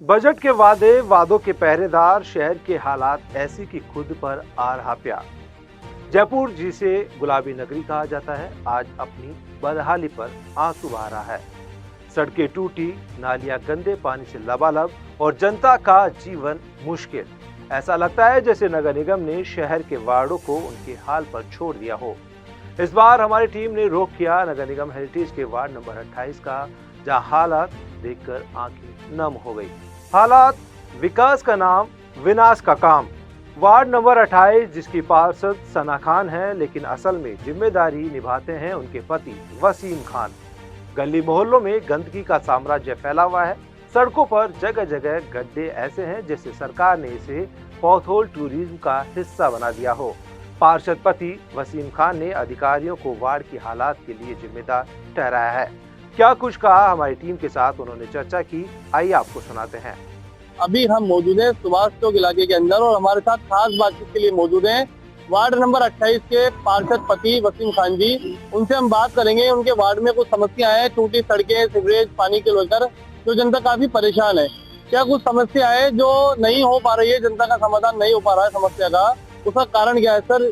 Budget के वादे, वादों के पहरेदार, शहर के हालात ऐसी कि खुद पर आ रहा प्यार। जयपुर, जिसे गुलाबी नगरी कहा जाता है, आज अपनी बदहाली पर आंसू बहा रहा है। सड़कें टूटी, नालियां गंदे पानी से लबालब और जनता का जीवन मुश्किल। ऐसा लगता है जैसे नगर निगम ने शहर के वार्डों को उनके हाल पर छोड़ दिया हो। इस बार हमारी टीम ने रुख किया नगर निगम हेरिटेज के वार्ड नंबर 28 का, जहां हालात देखकर आंखें नम हो गई। हालात, विकास का नाम, विनाश का काम। वार्ड नंबर 28, जिसकी पार्षद सना खान है, लेकिन असल में जिम्मेदारी निभाते हैं उनके पति वसीम खान। गली मोहल्लों में गंदगी का साम्राज्य फैला हुआ है। सड़कों पर जगह जगह गड्ढे ऐसे हैं जैसे सरकार ने इसे पॉथहोल टूरिज्म का हिस्सा बना दिया हो। पार्षद पति वसीम खान ने अधिकारियों को वार्ड की हालात के लिए जिम्मेदार ठहराया है। क्या कुछ कहा हमारी टीम के साथ उन्होंने चर्चा की, आइए आपको सुनाते हैं। अभी हम मौजूद हैं सुभाष चौक इलाके के अंदर और हमारे साथ खास बातचीत के लिए मौजूद हैं वार्ड नंबर 28 के पार्षद पति वसीम खान जी। उनसे हम बात करेंगे। उनके वार्ड में कुछ समस्याएं हैं, टूटी सड़कें, सीवरेज, पानी के लेकर जो जनता काफी परेशान है। क्या कुछ समस्या है जो नहीं हो पा रही है, जनता का समाधान नहीं हो पा रहा है समस्या का, उसका कारण क्या है सर?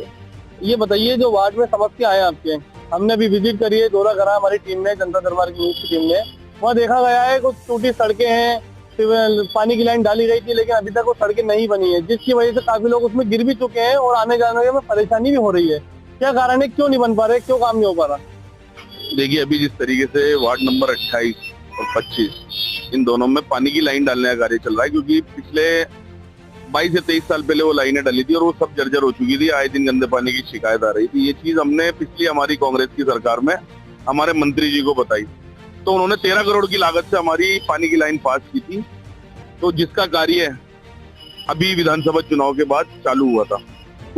ये बताइए। जो वार्ड में समस्या है आपके, हमने अभी विजिट करी है, दौरा करा हमारी टीम ने, जनता दरबार की न्यूज की टीम ने। वहाँ देखा गया है कुछ टूटी सड़कें हैं, पानी की लाइन डाली गई थी लेकिन अभी तक वो सड़कें नहीं बनी है, जिसकी वजह से काफी लोग उसमें गिर भी चुके हैं और आने जाने में परेशानी भी हो रही है। क्या कारण है, क्यों नहीं बन पा रहे, क्यों काम नहीं हो पा रहा? देखिए, अभी जिस तरीके से वार्ड नंबर 28 और 25 इन दोनों में पानी की लाइन डालने का कार्य चल रहा है, क्योंकि पिछले 22 से 23 साल पहले वो लाइनें डली थी और वो सब जर्जर हो चुकी थी। आए दिन गंदे पानी की शिकायत आ रही थी। ये चीज हमने पिछली हमारी कांग्रेस की सरकार में हमारे मंत्री जी को बताई, तो उन्होंने 13 करोड़ की लागत से हमारी पानी की लाइन पास की थी, तो जिसका कार्य अभी विधानसभा चुनाव के बाद चालू हुआ था।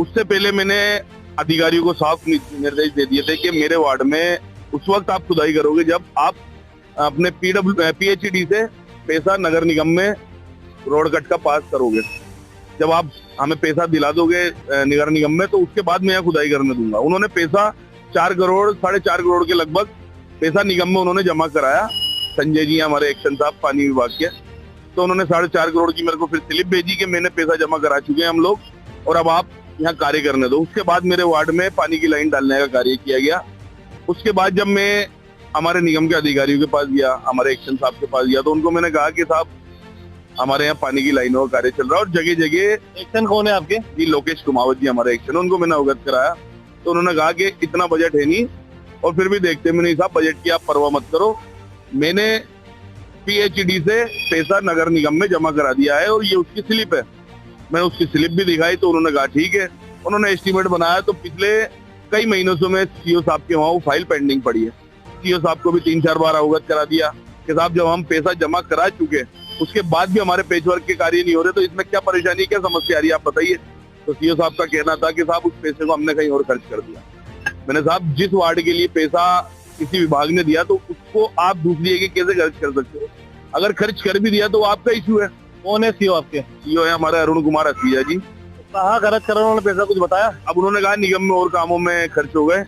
उससे पहले मैंने अधिकारियों को साफ निर्देश दे दिए थे कि मेरे वार्ड में उस वक्त आप खुदाई करोगे जब आप अपने PHED से पैसा नगर निगम में रोड कट का पास करोगे। जब आप हमें पैसा दिला दोगे नगर निगम में, तो उसके बाद मैं यहाँ खुदाई करने दूंगा। उन्होंने पैसा 4 करोड़ 4.5 करोड़ के लगभग पैसा निगम में उन्होंने जमा कराया। संजय जी हमारे एक्शन साहब पानी विभाग के, तो उन्होंने 4.5 करोड़ की मेरे को फिर स्लिप भेजी कि मैंने पैसा जमा करा चुके हैं हम लोग, और अब आप यहाँ कार्य करने दो। उसके बाद मेरे वार्ड में पानी की लाइन डालने का कार्य किया गया। उसके बाद जब मैं हमारे निगम के अधिकारियों के पास गया, हमारे एक्शन साहब के पास गया, तो उनको मैंने कहा कि साहब हमारे यहाँ पानी की लाइनों का कार्य चल रहा है और जगह जगह। एक्शन कौन है आपके? जी लोकेश कुमावत जी हमारे एक्शन, उनको मैंने अवगत कराया, तो उन्होंने कहा कि इतना बजट है नहीं, और फिर भी देखते मैंने साहब बजट की आप परवाह मत करो, मैंने PHED से पैसा नगर निगम में जमा करा दिया है और ये उसकी स्लिप है। मैंने उसकी स्लिप भी दिखाई, तो उन्होंने कहा ठीक है। उन्होंने एस्टीमेट बनाया, तो पिछले कई महीनों से मैं CO साहब के वहाँ वो फाइल पेंडिंग पड़ी है। CO साहब को भी 3-4 बार अवगत करा दिया कि साहब जब हम पैसा जमा करा चुके उसके बाद भी हमारे पेचवर्क के कार्य नहीं हो रहे, तो इसमें क्या परेशानी, क्या समस्या आ रही है, आप बताइए। तो CO साहब का कहना था कि साहब उस पैसे को हमने कहीं और खर्च कर दिया। मैंने साहब जिस वार्ड के लिए पैसा किसी विभाग ने दिया, तो उसको आप दूसरी जगह कैसे खर्च कर सकते हो? अगर खर्च कर भी दिया तो आपका इश्यू है। कौन है CO आपके? CO है हमारे अरुण कुमार असिया जी। कहाँ खर्च कर उन्होंने पैसा, कुछ बताया? अब उन्होंने कहा निगम में और कामों में खर्च हो गए।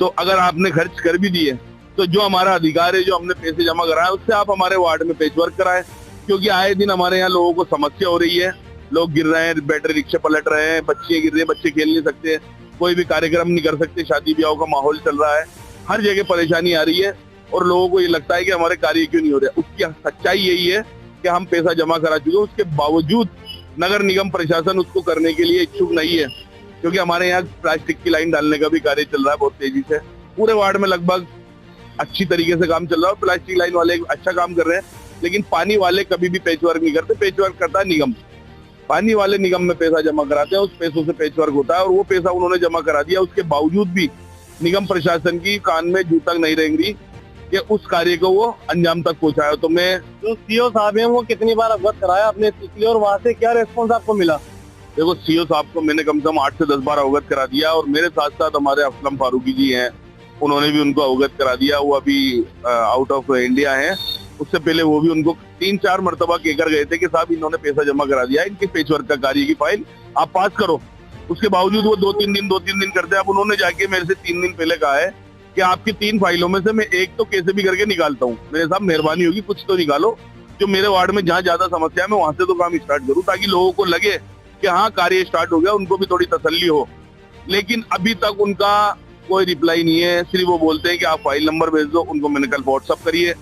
तो अगर आपने खर्च कर भी दिए, तो जो हमारा अधिकार है, जो हमने पैसे जमा कराए, उससे आप हमारे वार्ड में पेचवर्क कराए, क्योंकि आए दिन हमारे यहाँ लोगों को समस्या हो रही है। लोग गिर रहे हैं, बैटरी रिक्शे पलट रहे हैं, बच्चे गिर रहे हैं, बच्चे खेल नहीं सकते, कोई भी कार्यक्रम नहीं कर सकते, शादी ब्याह का माहौल चल रहा है, हर जगह परेशानी आ रही है और लोगों को ये लगता है कि हमारे कार्य क्यों नहीं हो रहे। उसकी सच्चाई यही है कि हम पैसा जमा करा चुके, उसके बावजूद नगर निगम प्रशासन उसको करने के लिए इच्छुक नहीं है, क्योंकि हमारे यहाँ प्लास्टिक की लाइन डालने का भी कार्य चल रहा है बहुत तेजी से। पूरे वार्ड में लगभग अच्छी तरीके से काम चल रहा है, प्लास्टिक लाइन वाले अच्छा काम कर रहे हैं, लेकिन पानी वाले कभी भी पेचवर्क नहीं करते। पेचवर्क करता है निगम। पानी वाले निगम में पैसा जमा कराते हैं, उस पैसों से पेचवर्क होता है, और वो पैसा उन्होंने जमा करा दिया। उसके बावजूद भी निगम प्रशासन की कान में जू तक नहीं रेंग रही कि उस कार्य को वो अंजाम तक पहुंचाया। तो मैं जो CO साहब है वो कितनी बार अवगत कराया आपने इसलिए, और वहाँ से क्या रेस्पॉन्स आपको मिला? देखो, CO साहब को मैंने कम से कम 8 से 10 बार अवगत करा दिया, और मेरे साथ साथ हमारे असलम फारूकी जी हैं, उन्होंने भी उनको अवगत करा दिया। वो अभी आउट ऑफ इंडिया है। उससे पहले वो भी उनको 3-4 मरतबा कहकर गए थे कि साहब इन्होंने पैसा जमा करा दिया है, इनके पेचवर्क का कार्य की फाइल आप पास करो। उसके बावजूद वो 2-3 दिन करते हैं। अब उन्होंने जाके मेरे से 3 दिन पहले कहा है कि आपकी 3 फाइलों में से मैं एक तो कैसे भी करके निकालता हूँ। मेरे साहब मेहरबानी होगी कुछ तो निकालो। जो मेरे वार्ड में जहाँ ज्यादा समस्या है मैं वहां से तो काम स्टार्ट करूँ, ताकि लोगों को लगे कि हाँ कार्य स्टार्ट हो गया, उनको भी थोड़ी तसल्ली हो। लेकिन अभी तक उनका कोई रिप्लाई नहीं है। सिर्फ वो बोलते हैं कि आप फाइल नंबर भेज दो, उनको मैंने कल व्हाट्सअप करिए,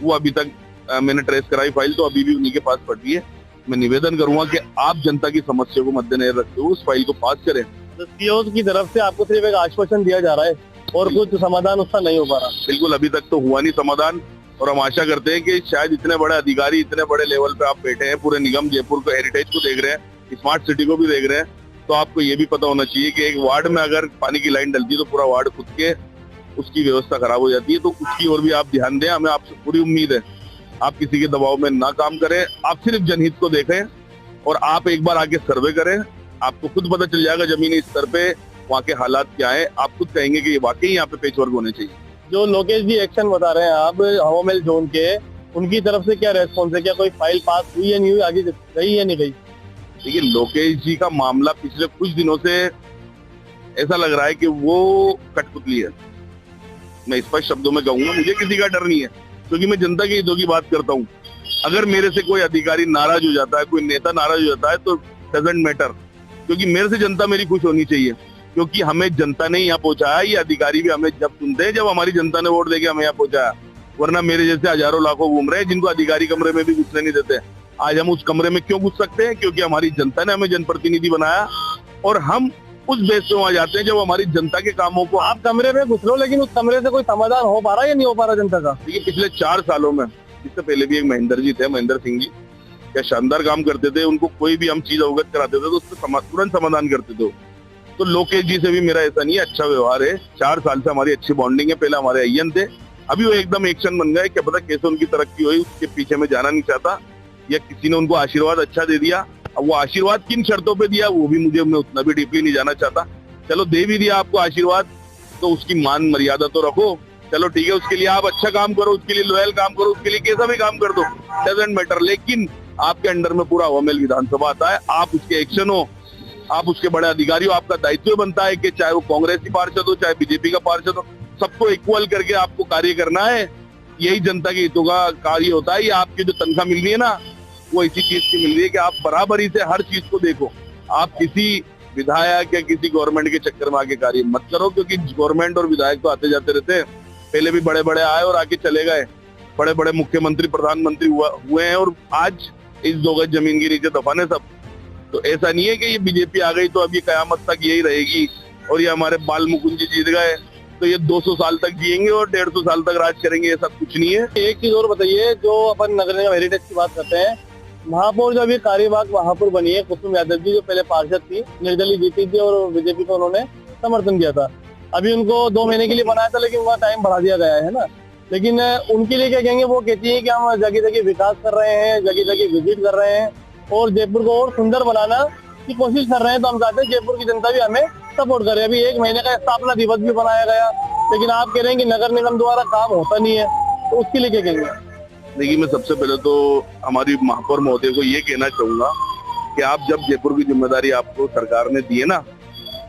वो अभी तक मैंने ट्रेस कराई फाइल, तो अभी भी उन्हीं के पास पड़ी है। मैं निवेदन करूंगा कि आप जनता की समस्या को मद्देनजर रखते हुए उस फाइल को पास करें। सीओ की तरफ से आपको सिर्फ एक आश्वासन दिया जा रहा है और कुछ समाधान उसका नहीं हो पा रहा। बिल्कुल, अभी तक तो हुआ नहीं समाधान, और हम आशा करते हैं कि शायद इतने बड़े अधिकारी, इतने बड़े लेवल पे आप बैठे हैं, पूरे निगम जयपुर को, हेरिटेज को देख रहे हैं, स्मार्ट सिटी को भी देख रहे हैं, तो आपको ये भी पता होना चाहिए कि एक वार्ड में अगर पानी की लाइन डलती है तो पूरा वार्ड खुद के उसकी व्यवस्था खराब हो जाती है। तो उसकी ओर भी आप ध्यान दें, हमें आपसे पूरी उम्मीद है। आप किसी के दबाव में ना काम करें, आप सिर्फ जनहित को देखें, और आप एक बार आके सर्वे करें, आपको खुद पता चल जाएगा जमीनी स्तर पे वहाँ के हालात क्या है। आप खुद कहेंगे कि वाकई यहाँ पे पेचवर्क होने चाहिए। जो लोकेश जी एक्शन बता रहे हैं आप हवामेल जोन के, उनकी तरफ से क्या रेस्पॉन्स है? क्या कोई फाइल पास हुई या नहीं हुई, आगे गई या नहीं गई? देखिए, लोकेश जी का मामला पिछले कुछ दिनों से ऐसा लग रहा है कि वो कठपुतली है। मैं स्पष्ट शब्दों में कहूंगा, मुझे किसी का डर नहीं है, क्योंकि मैं जनता के हितों की बात करता हूँ। अगर मेरे से कोई अधिकारी नाराज हो जाता है, कोई नेता नाराज हो जाता है, तो डजंट मैटर, क्योंकि मेरे से जनता मेरी खुश होनी चाहिए, क्योंकि हमें जनता ने यहाँ पहुंचाया। ये अधिकारी भी हमें जब सुनते हैं, जब हमारी जनता ने वोट देके हमें यहाँ पहुंचाया, वरना मेरे जैसे हजारों लाखों घूम रहे हैं जिनको अधिकारी कमरे में भी घुसने नहीं देते। आज हम उस कमरे में क्यों घुस सकते हैं? क्योंकि हमारी जनता ने हमें जनप्रतिनिधि बनाया, और हम उस बेस पे वहां जाते हैं जब हमारी जनता के कामों को। आप कमरे में घुस लो, लेकिन उस कमरे से कोई समाधान हो पा रहा है या नहीं हो पा रहा जनता का? देखिए, पिछले 4 सालों में, इससे पहले भी एक महेंद्र जी थे, महेंद्र सिंह जी, क्या शानदार काम करते थे। उनको कोई भी हम चीज अवगत कराते थे तो उससे तुरंत समाधान करते थे। तो लोकेश जी से भी मेरा ऐसा नहीं है, अच्छा व्यवहार है। 4 साल से हमारी अच्छी बॉन्डिंग है। पहले हमारे अय्यन थे, अभी वो एकदम एक्शन बन गए। क्या पता कैसे उनकी तरक्की हुई, उसके पीछे मैं जाना नहीं चाहता, या किसी ने उनको आशीर्वाद अच्छा दे दिया। अब वो आशीर्वाद किन शर्तों पे दिया वो भी मुझे, मैं उतना भी डीपली नहीं जाना चाहता। चलो, दे भी दिया आपको आशीर्वाद, तो उसकी मान मर्यादा तो रखो। चलो ठीक है, उसके लिए आप अच्छा काम करो, उसके लिए लॉयल काम करो, उसके लिए कैसा भी काम कर दो, डजंट मैटर। लेकिन आपके अंडर में पूरा हवामेल विधानसभा आता है, आप उसके एक्शन हो, आप उसके बड़े अधिकारी हो। आपका दायित्व बनता है कि चाहे वो कांग्रेस की पार्षद हो, चाहे बीजेपी का पार्षद हो, सबको इक्वल करके आपको कार्य करना है। यही जनता के हितों का कार्य होता है। ये आपकी जो तनख्वाह मिल रही है ना, वो इसी चीज की मिल रही है कि आप बराबरी से हर चीज को देखो। आप किसी विधायक या किसी गवर्नमेंट के चक्कर में आके कार्य मत करो, क्योंकि गवर्नमेंट और विधायक तो आते जाते रहते हैं। पहले भी बड़े बड़े आए और आके चले गए, बड़े बड़े मुख्यमंत्री, प्रधानमंत्री हुए हैं, और आज इस 2 गज जमीन के नीचे दफन है सब। तो ऐसा नहीं है कि ये बीजेपी आ गई तो अब ये कयामत तक यही रहेगी, और ये हमारे बाल मुकुंद जी जीत गए तो ये 200 साल तक जिएंगे और 150 साल तक राज करेंगे। ऐसा कुछ नहीं है। एक चीज और बताइए, जो अपन नगर निगम हेरिटेज की बात करते हैं, महापौर जो अभी कार्यवाहक महापौर बनी है कुसुम यादव जी, जो पहले पार्षद थी, निर्दलीय जीती थी और बीजेपी को उन्होंने समर्थन किया था। अभी उनको 2 महीने के लिए बनाया था, लेकिन वहाँ टाइम बढ़ा दिया गया है ना। लेकिन उनके लिए क्या कहेंगे? वो कहती है कि हम जगह जगह विकास कर रहे हैं, जगह जगह विजिट कर रहे हैं और जयपुर को और सुंदर बनाना की कोशिश कर रहे हैं। तो हम चाहते हैं जयपुर की जनता भी हमें सपोर्ट करे। अभी 1 महीने का स्थापना दिवस भी बनाया गया, लेकिन आप कह रहे हैं कि नगर निगम द्वारा काम होता नहीं है, तो उसके लिए क्या कहेंगे? देखिए, मैं सबसे पहले तो हमारी महापौर महोदय को ये कहना चाहूंगा कि आप जब जयपुर की जिम्मेदारी आपको सरकार ने दी है ना,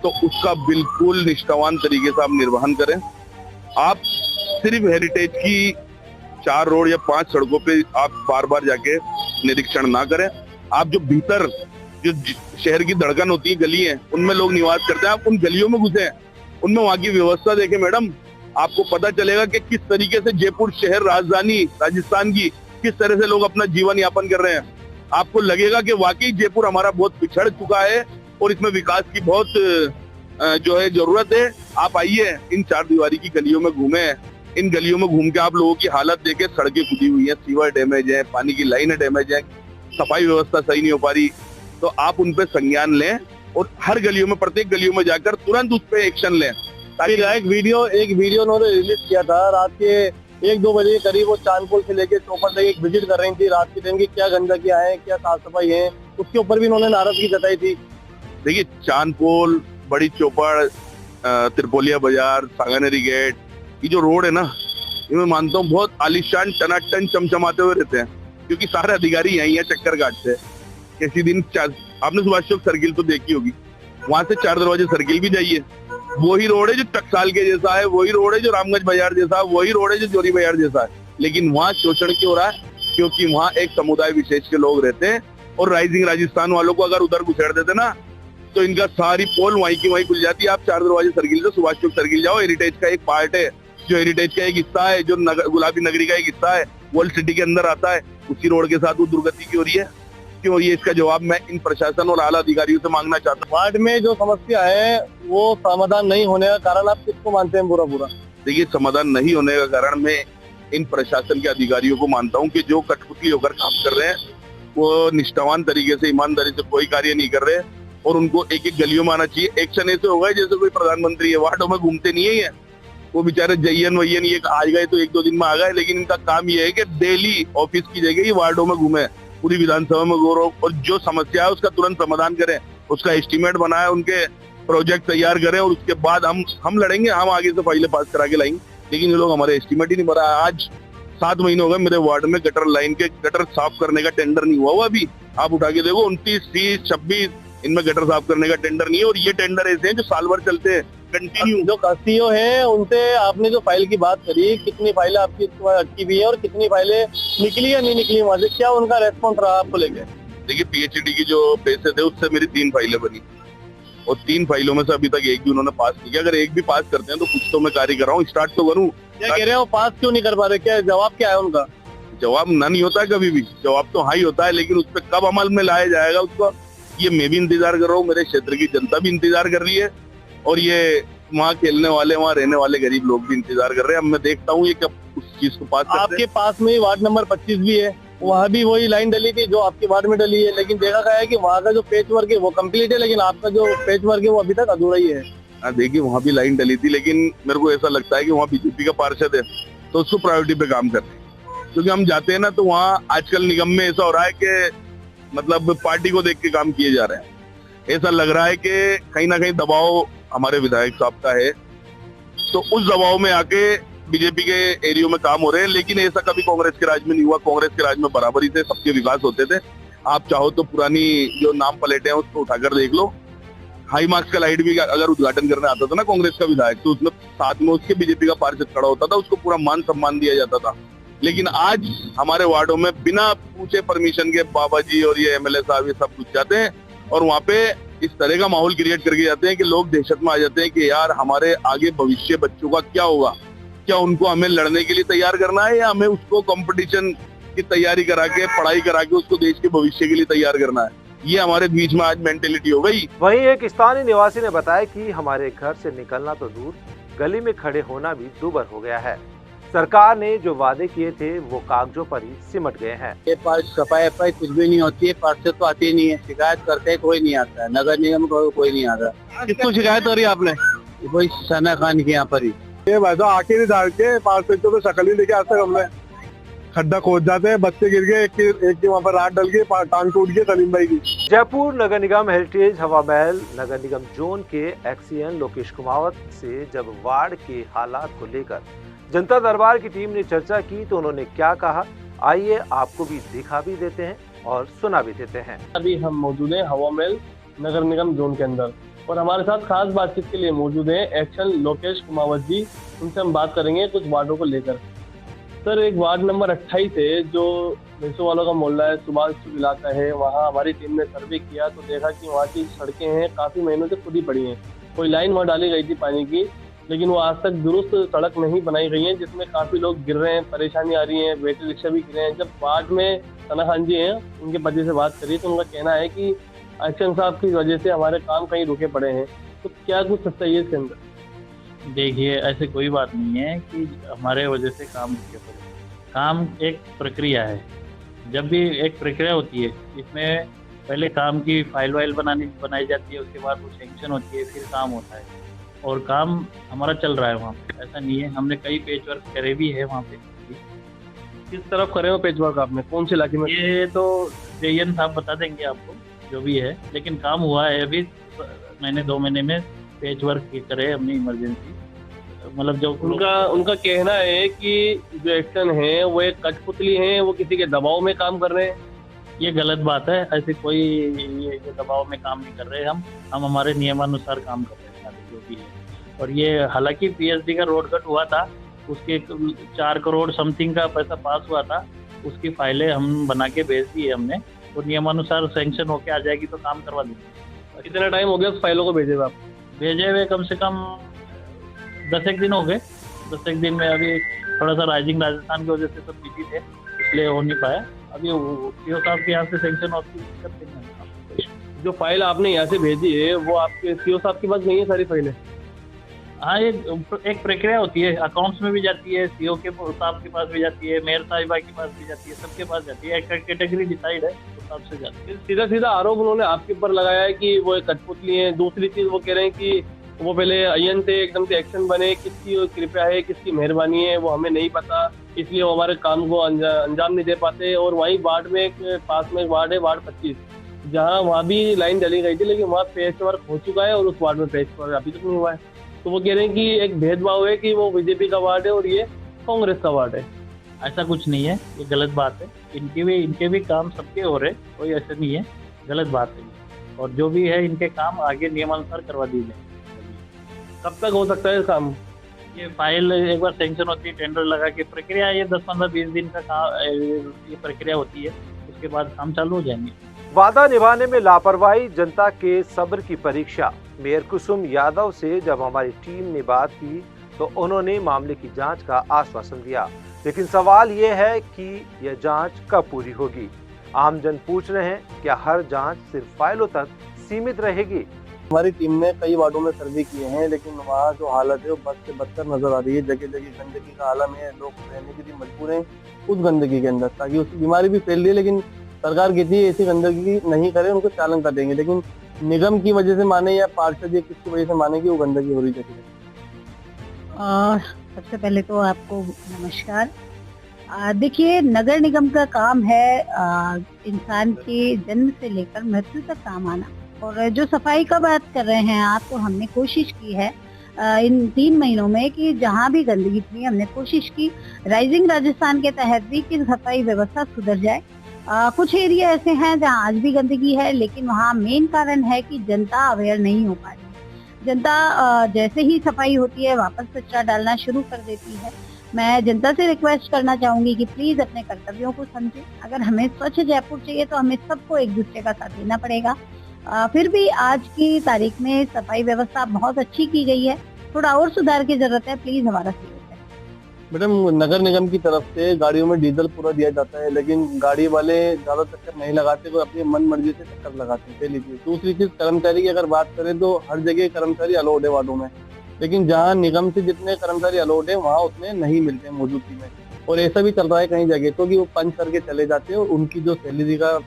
तो उसका बिल्कुल निष्ठावान तरीके से आप निर्वहन करें। आप सिर्फ हेरिटेज की 4 रोड या 5 सड़कों पे आप बार बार जाके निरीक्षण ना करें। आप जो भीतर जो शहर की धड़कन होती है, गली है, उनमें लोग निवास करते हैं, आप उन गलियों में घुसे, उनमें वहां की व्यवस्था देखें मैडम। आपको पता चलेगा कि किस तरीके से जयपुर शहर, राजधानी राजस्थान की, किस तरह से लोग अपना जीवन यापन कर रहे हैं। आपको लगेगा कि वाकई जयपुर हमारा बहुत पिछड़ चुका है और इसमें विकास की बहुत जो है जरूरत है। आप आइए, इन 4 दीवारी की गलियों में घूमे, इन गलियों में घूम के आप लोगों की हालत देखे। सड़कें खुदी हुई है, सीवर डैमेज है, पानी की लाइनें डैमेज है, सफाई व्यवस्था सही नहीं हो पा रही। तो आप उन पे संज्ञान लें और हर गलियों में, प्रत्येक गलियों में जाकर तुरंत उस पे एक्शन लें। ताकि एक वीडियो उन्होंने रिलीज किया था रात के 1-2 बजे के करीब, वो चांदपुर से लेके चौपड़ तक एक विजिट कर रही थी रात के टाइम की, क्या गंदगियां है, क्या साफ सफाई है, उसके ऊपर भी उन्होंने नाराजगी जताई थी। देखिए, चांदपोल, बड़ी चौपड़, त्रिपोलिया बाजार, सांगानेरी गेट, ये जो रोड है ना, ये मैं मानता हूँ बहुत आलिशान, टनाटन, चमचमाते हुए रहते हैं, क्योंकि सारे अधिकारी यहीं है, चक्कर काटते हैं। किसी दिन आपने सुभाष चौक सर्किल तो देखी होगी, वहां से 4 दरवाजे सर्किल भी जाइए, वही रोड है जो टकसाल के जैसा है, वही रोड है जो रामगंज बाजार जैसा है, वही रोड है जो जोरी बाजार जैसा है, लेकिन वहाँ शोषण क्यों हो रहा है? क्योंकि वहाँ एक समुदाय विशेष के लोग रहते हैं और राइजिंग राजस्थान वालों को अगर उधर घुसेड़ देते ना तो इनका सारी पोल वहीं की वहीं खुल जाती है। आप चार दरवाजे सर्किल से सुभाष चौक सर्किल जाओ, हेरिटेज का एक पार्ट है, जो हेरिटेज का एक हिस्सा है, जो गुलाबी नगरी का एक हिस्सा है, वर्ल्ड सिटी के अंदर आता है, उसी रोड के साथ वो दुर्गति की हो रही है। क्यों? ये इसका जवाब मैं इन प्रशासन और आला अधिकारियों से मांगना चाहता हूँ। वार्ड में जो समस्या है वो समाधान नहीं होने का कारण आप किसको मानते हैं? बुरा देखिए, समाधान नहीं होने का कारण मैं इन प्रशासन के अधिकारियों को मानता हूँ कि जो कठपुतली होकर काम कर रहे हैं वो निष्ठावान तरीके से, ईमानदारी से कोई कार्य नहीं कर रहे और उनको एक एक गलियों में आना चाहिए। एक्शन ऐसे होगा जैसे कोई प्रधानमंत्री है, वार्डों में घूमते नहीं है वो बेचारे जयन वयन ये आ गए तो एक दो दिन में आ गए, लेकिन इनका काम ये है कि डेली ऑफिस की जगह ये वार्डों में घूमे, पूरी विधानसभा में गौरव और जो समस्या है उसका तुरंत समाधान करें, उसका एस्टीमेट बनाए, उनके प्रोजेक्ट तैयार करें और उसके बाद हम लड़ेंगे, हम आगे से फाइलें पास करा के लाएंगे। लेकिन ये लोग हमारे एस्टीमेट ही नहीं बना। आज 7 महीने हो गए मेरे वार्ड में गटर लाइन के गटर साफ करने का टेंडर नहीं हुआ अभी। आप उठा के देखो 29, 30, 26 इनमें गटर साफ करने का टेंडर नहीं है और ये टेंडर ऐसे हैं जो साल भर चलते हैं कंटिन्यू। जो सीईओ है उनसे आपने जो फाइल की बात करी, कितनी फाइलें आपकी अटकी हुई है और कितनी फाइलें निकली या नहीं निकली वहां से, क्या उनका रेस्पॉन्स रहा आपको लेके? देखिए, पीएचडी की जो पैसे थे उससे मेरी 3 फाइलें बनी और 3 फाइलों में से अभी तक एक भी उन्होंने पास नहीं किया। अगर एक भी पास करते हैं तो कुछ तो मैं कार्य कर रहा हूँ, स्टार्ट तो करूँ। क्या कह रहे हो, पास क्यों नहीं कर पा रहे? क्या जवाब क्या है उनका? जवाब ना नहीं होता है कभी भी, जवाब तो हाँ ही होता है, लेकिन उस पर कब अमल में लाया जाएगा उसको ये मैं भी इंतजार कर रहा हूँ, मेरे क्षेत्र की जनता भी इंतजार कर रही है और ये वहाँ खेलने वाले, वहाँ रहने वाले गरीब लोग भी इंतजार कर रहे हैं। अब मैं देखता हूँ ये कब उस चीज को पास करते हैं। आपके पास में वार्ड नंबर 25 भी है, वहाँ भी वही लाइन डली थी जो आपके वार्ड में डली है, लेकिन देखा गया है कि वहाँ का जो पेच वर्क है वो कम्प्लीट है, लेकिन आपका जो पेच वर्क है वो अभी तक अधूरा ही है। हाँ, देखिए वहाँ भी लाइन डली थी, लेकिन मेरे को ऐसा लगता है कि वहाँ बीजेपी का पार्षद है तो उसको प्रायोरिटी पे काम कर रहे हैं, क्योंकि हम जाते हैं ना तो वहाँ आजकल निगम में ऐसा हो रहा है कि मतलब पार्टी को देख के काम किए जा रहे हैं। ऐसा लग रहा है कि कहीं ना कहीं दबाव हमारे विधायक साहब का है, तो उस दबाव में आके बीजेपी के एरियो में काम हो रहे हैं। लेकिन ऐसा कभी कांग्रेस के राज में नहीं हुआ। कांग्रेस के राज में बराबरी से सबके विकास होते थे। आप चाहो तो पुरानी जो नाम प्लेटें हैं उसको उठाकर देख लो। हाई मार्क्स का लाइट भी अगर उद्घाटन करने आता था ना कांग्रेस का विधायक, तो उसमें साथ में उसके बीजेपी का पार्षद खड़ा होता था, उसको पूरा मान सम्मान दिया जाता था। लेकिन आज हमारे वार्डों में बिना पूछे परमिशन के बाबा जी और ये एमएलए साहब ये सब घुस जाते हैं और वहाँ पे इस तरह का माहौल क्रिएट करके जाते हैं कि लोग दहशत में आ जाते हैं कि यार हमारे आगे भविष्य बच्चों का क्या होगा, क्या उनको हमें लड़ने के लिए तैयार करना है या हमें उसको कंपटीशन की तैयारी करा के, पढ़ाई करा के उसको देश के भविष्य के लिए तैयार करना है। ये हमारे बीच में आज मेंटेलिटी हो गई। वहीं एक स्थानीय निवासी ने बताया कि हमारे घर से निकलना तो दूर, गली में खड़े होना भी दूभर हो गया है। सरकार ने जो वादे किए थे वो कागजों पर ही सिमट गए हैं। ये सफाई वफाई कुछ भी नहीं होती है, पार्षद तो आते ही नहीं है, शिकायत करते कोई नहीं आता है, नगर निगम को कोई नहीं आता। किसको शिकायत हो रही है आपने? वही सना खान के यहाँ पर ही। ये वैसा आके नहीं डाल के पार्षदों को शकल ही लेके आज तक हमने खड्डा खोद जाते हैं, बच्चे गिर गए, एक की वहाँ पर रात डल गई, टांग टूट गई सलीम भाई की। जयपुर नगर निगम हेरिटेज हवा महल नगर निगम जोन के एक्सीएन लोकेश कुमावत से जब वार्ड के हालात को लेकर जनता दरबार की टीम ने चर्चा की तो उन्होंने क्या कहा, आइए आपको भी दिखा भी देते हैं और सुना भी देते हैं। अभी हम मौजूद हैं हवा महल नगर निगम जोन के अंदर और हमारे साथ खास बातचीत के लिए मौजूद हैं एक्शन लोकेश कुमावत जी। उनसे हम बात करेंगे कुछ वार्डों को लेकर। सर, एक वार्ड नंबर 28 है जो भैंसों वालों का मोहल्ला है, सुभाष चौक इलाका है, वहाँ हमारी टीम ने सर्वे किया तो देखा कि वहाँ की सड़कें हैं काफ़ी महीनों से खुदी पड़ी हैं। कोई लाइन वहाँ डाली गई थी पानी की, लेकिन वो आज तक दुरुस्त सड़क नहीं बनाई गई है, जिसमें काफ़ी लोग गिर रहे हैं, परेशानी आ रही है, बैटरी रिक्शा भी गिरे हैं। जब वार्ड में सना खान जी हैं, उनके पति से बात करी तो उनका कहना है कि एक्शन साहब की वजह से हमारे काम कहीं रुके पड़े हैं। तो क्या कुछ सच्चाई है इसके अंदर? देखिए, ऐसे कोई बात नहीं है कि हमारे वजह से काम रुके पड़े। काम एक प्रक्रिया है, जब भी एक प्रक्रिया होती है, इसमें पहले काम की फाइल वाइल बनाई जाती है, उसके बाद वो सैंक्शन होती है, फिर काम होता है और काम हमारा चल रहा है वहाँ पे। ऐसा नहीं है, हमने कई पेच वर्क करे भी है वहाँ पे। किस तरफ करे हो पेच वर्क आपने, कौन से इलाके में? ये तो जयन साहब बता देंगे आपको जो भी है, लेकिन काम हुआ है। अभी मैंने 2 महीने में पेच वर्क करे हमने इमरजेंसी, मतलब जो उनका कहना है कि जो एक्शन है वो एक कठपुतली है, वो किसी के दबाव में काम कर रहे हैं। ये गलत बात है। ऐसे कोई ये दबाव में काम नहीं कर रहे। हम हमारे नियमानुसार काम कर रहे हैं जो भी है। और ये हालांकि पीएचडी का रोड कट हुआ था, उसके 4 करोड़ समथिंग का पैसा पास हुआ था, उसकी फाइलें हम बना के भेज दी है हमने, और नियमानुसार सैंक्शन होके आ जाएगी तो काम करवा देंगे। कितना टाइम हो गया उस फाइलों को भेजे हुए आप? भेजे हुए कम से कम 10 दिन हो गए। 10 दिन में अभी थोड़ा सा राइजिंग राजस्थान की वजह से सब बिजी थे, इसलिए हो नहीं पाया। अभी सीओ साहब के यहाँ से सैंक्शन होती है, कर देंगे। जो फाइल आपने यहाँ से भेजी है वो आपके सीओ साहब के पास नहीं है सारी फाइलें? हाँ, एक प्रक्रिया होती है, अकाउंट्स में भी जाती है, सीओ के साहब के पास भी जाती है, मेयर साहिबा के पास भी जाती है, सबके पास जाती है। एक कैटेगरी डिसाइड है उस हिसाब से जाती है। सीधा सीधा आरोप उन्होंने आपके ऊपर लगाया है कि वो एक कठपुतली है। दूसरी चीज वो कह रहे हैं कि वो पहले अयन से एकदम से एक्शन बने, किसकी कृपा है, किसकी मेहरबानी है वो हमें नहीं पता, इसलिए वो हमारे काम को अंजाम नहीं दे पाते। और वहीं वार्ड में एक पास में वार्ड है, वार्ड 25, जहाँ वहाँ भी लाइन डली गई थी, लेकिन वहाँ पेच वर्क हो चुका है और उस वार्ड में पेच वर्क अभी तक नहीं हुआ है। तो वो कह रहे हैं कि एक भेदभाव है कि वो बीजेपी का वार्ड है और ये कांग्रेस का वार्ड है। ऐसा कुछ नहीं है, ये गलत बात है। इनके भी काम सबके हो रहे, कोई ऐसा नहीं है, गलत बात है। और जो भी है इनके काम आगे नियमानुसार करवा दीजिए। कब तक हो सकता है काम? ये फाइल एक बार सैंक्शन होती है, टेंडर लगा के प्रक्रिया, ये 10-15-20 दिन का काम ये प्रक्रिया होती है, उसके बाद काम चालू हो जाएंगे। वादा निभाने में लापरवाही, जनता के सब्र की परीक्षा। मेयर कुसुम यादव से जब हमारी टीम ने बात की तो उन्होंने मामले की जांच का आश्वासन दिया, लेकिन सवाल ये है कि यह जांच कब पूरी होगी। आमजन पूछ रहे हैं, क्या हर जांच सिर्फ फाइलों तक सीमित रहेगी? हमारी टीम ने कई वार्डों में सर्वे किए हैं, लेकिन वहाँ जो हालत है वो बद से बदतर नजर आ रही है। जगह जगह गंदगी का आलम है, लोग रहने के लिए मजबूर हैं उस गंदगी के अंदर, ताकि उसकी बीमारी भी फैल रही है। लेकिन सरकार कितनी ऐसी गंदगी नहीं करे, उनको चालन कर देंगे। लेकिन निगम की वजह से माने या पार्षद या किसकी वजह से माने कि वो गंदगी हो रही है। सबसे पहले तो आपको नमस्कार। देखिए, नगर निगम का काम है इंसान के जन्म से लेकर मृत्यु तक काम आना। और जो सफाई का बात कर रहे हैं आप, तो हमने कोशिश की है इन 3 महीनों में कि जहाँ भी गंदगी थी हमने कोशिश की राइजिंग राजस्थान के तहत भी कि सफाई व्यवस्था सुधर जाए। कुछ एरिया ऐसे हैं जहाँ आज भी गंदगी है, लेकिन वहाँ मेन कारण है कि जनता अवेयर नहीं हो पा रही है। जनता जैसे ही सफाई होती है वापस कचरा डालना शुरू कर देती है। मैं जनता से रिक्वेस्ट करना चाहूंगी कि प्लीज अपने कर्तव्यों को समझें। अगर हमें स्वच्छ जयपुर चाहिए तो हमें सबको एक दूसरे का साथ देना पड़ेगा। फिर भी आज की तारीख में सफाई व्यवस्था बहुत अच्छी की गई है, थोड़ा और सुधार की जरूरत है। प्लीज हमारा सहयोग है। मैडम, नगर निगम की तरफ से गाड़ियों में डीजल पूरा दिया जाता है, लेकिन गाड़ी वाले ज्यादा चक्कर नहीं लगाते, वो अपनी मन मर्जी से चक्कर लगाते हैं। पहली चीज। दूसरी चीज, कर्मचारी की अगर बात करें तो हर जगह कर्मचारी अलाउड है वार्डों में, लेकिन जहाँ निगम से जितने कर्मचारी अलाउड है वहाँ उतने नहीं मिलते हैं मौजूदगी में। और ऐसा भी चल रहा है कई जगह तो कि वो पंच करके चले जाते हैं और उनकी जो सैलरी का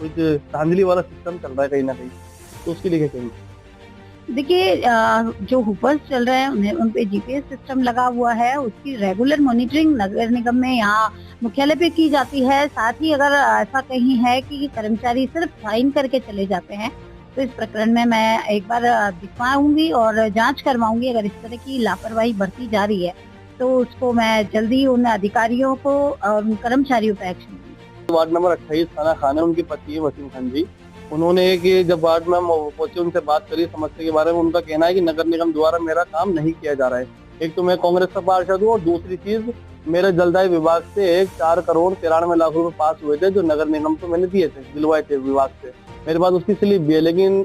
कुछ धांधली वाला सिस्टम चल रहा है कहीं ना कहीं, तो उसके लिए क्या कहेंगे? देखिए, जो हुपर्स चल रहे हैं उन्हें उन पे जीपीएस सिस्टम लगा हुआ है, उसकी रेगुलर मॉनिटरिंग नगर निगम में यहाँ मुख्यालय पे की जाती है। साथ ही अगर ऐसा कहीं है कि कर्मचारी सिर्फ साइन करके चले जाते हैं तो इस प्रकरण में मैं एक बार दिखवाऊंगी और जांच करवाऊंगी। अगर इस तरह की लापरवाही बढ़ती जा रही है तो उसको मैं जल्दी उन अधिकारियों को और उन कर्मचारियों पर एक्शन लूंगी। वार्ड नंबर 28 खाना खान है, उनके पति है वसीम खान जी। उन्होंने कि जब वार्ड में हम पहुंचे उनसे बात करी समस्या के बारे में, उनका कहना है कि नगर निगम द्वारा मेरा काम नहीं किया जा रहा है। एक तो मैं कांग्रेस का पार्षद हूँ और दूसरी चीज मेरे जलदाय विभाग से 4 करोड़ 93 लाख रुपए पास हुए थे, जो नगर निगम को मैंने दिए थे, दिलवाए थे विभाग से। मेरे पास उसकी स्लिप भी है, लेकिन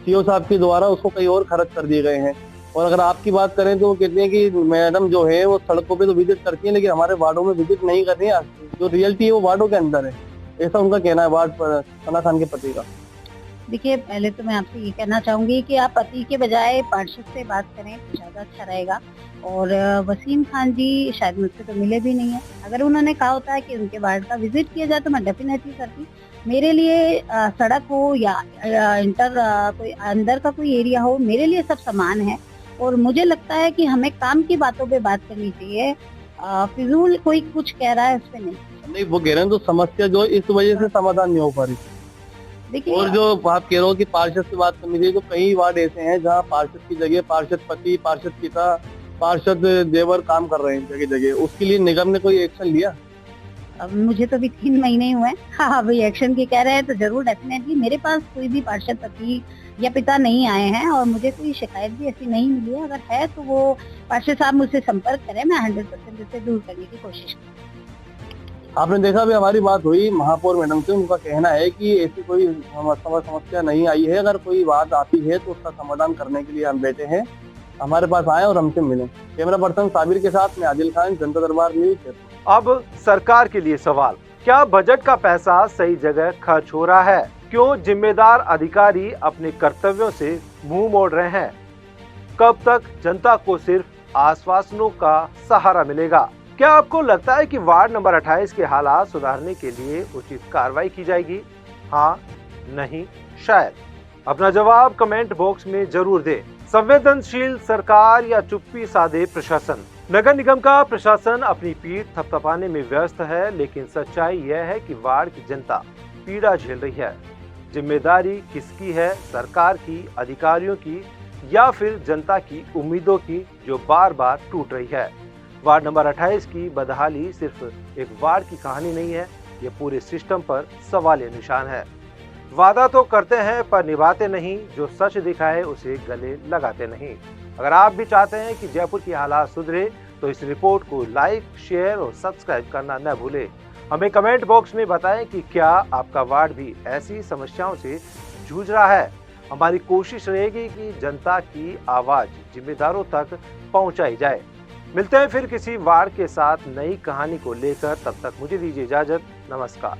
सीओ साहब के द्वारा उसको कहीं और खर्च कर दिए गए हैं। और अगर आपकी बात करें तो वो कहते हैं कि मैडम जो है वो सड़कों पे तो विजिट करती है, लेकिन हमारे वार्डों में विजिट नहीं कर रही है। जो रियलिटी है वो वार्डों के अंदर है, ऐसा उनका कहना है वार्ड पर खाना खान के पति का। देखिए, पहले तो मैं आपसे ये कहना चाहूंगी कि आप पति के बजाय पार्षद से बात करें तो ज्यादा अच्छा रहेगा। और वसीम खान जी शायद मुझसे तो मिले भी नहीं है। अगर उन्होंने कहा होता है कि उनके वार्ड का विजिट किया जाए तो मैं डेफिनेटली करती। मेरे लिए सड़क हो या कोई अंदर का कोई एरिया हो, मेरे लिए सब समान है। और मुझे लगता है कि हमें काम की बातों पे बात करनी चाहिए, फिजूल कोई कुछ कह रहा है उस पर नहीं। वो कह रहे हैं तो समस्या जो इस वजह से समाधान नहीं हो पा रही। देखिए, और जो आप कह रहे हो कि पार्षद से बात करनी चाहिए, तो कई वार्ड ऐसे हैं जहाँ पार्षद की जगह पार्षद पति, पार्षद पिता, पार्षद देवर काम कर रहे हैं जगह जगह। उसके लिए निगम ने कोई एक्शन लिया? अब मुझे तो अभी 3 महीने हुए हैं। हाँ, भाई एक्शन की कह रहे हैं तो जरूर डेफिनेटली। मेरे पास कोई भी पार्षद पति या पिता नहीं आए हैं और मुझे कोई शिकायत भी ऐसी नहीं मिली है। अगर है तो वो पार्षद साहब मुझसे संपर्क करें, मैं 100% इसे दूर करने की कोशिश करूँ। आपने देखा भी हमारी बात हुई महापौर मैडम से, उनका कहना है कि ऐसी कोई समस्या नहीं आई है, अगर कोई बात आती है तो उसका समाधान करने के लिए हम बैठे हैं, हमारे पास आए और हमसे मिले। कैमरा पर्सन साबिर के साथ मैं आदिल खान, जनता दरबार न्यूज। अब सरकार के लिए सवाल, क्या बजट का पैसा सही जगह खर्च हो रहा है? क्यों जिम्मेदार अधिकारी अपने कर्तव्यों से मुंह मोड़ रहे हैं? कब तक जनता को सिर्फ आश्वासनों का सहारा मिलेगा? क्या आपको लगता है कि वार्ड नंबर 28 के हालात सुधारने के लिए उचित कार्रवाई की जाएगी? हाँ, नहीं, शायद? अपना जवाब कमेंट बॉक्स में जरूर दें। संवेदनशील सरकार या चुप्पी साधे प्रशासन? नगर निगम का प्रशासन अपनी पीठ थपथपाने में व्यस्त है, लेकिन सच्चाई यह है कि वार्ड की जनता पीड़ा झेल रही है। जिम्मेदारी किसकी है, सरकार की, अधिकारियों की, या फिर जनता की उम्मीदों की जो बार बार टूट रही है? वार्ड नंबर 28 की बदहाली सिर्फ एक वार्ड की कहानी नहीं है, ये पूरे सिस्टम पर सवालिया निशान है। वादा तो करते हैं पर निभाते नहीं, जो सच दिखाए उसे गले लगाते नहीं। अगर आप भी चाहते हैं कि जयपुर की हालात सुधरे तो इस रिपोर्ट को लाइक, शेयर और सब्सक्राइब करना न भूलें। हमें कमेंट बॉक्स में बताएं कि क्या आपका वार्ड भी ऐसी समस्याओं से जूझ रहा है। हमारी कोशिश रहेगी कि जनता की आवाज जिम्मेदारों तक पहुंचाई जाए। मिलते हैं फिर किसी वार्ड के साथ नई कहानी को लेकर, तब तक मुझे दीजिए इजाजत। नमस्कार।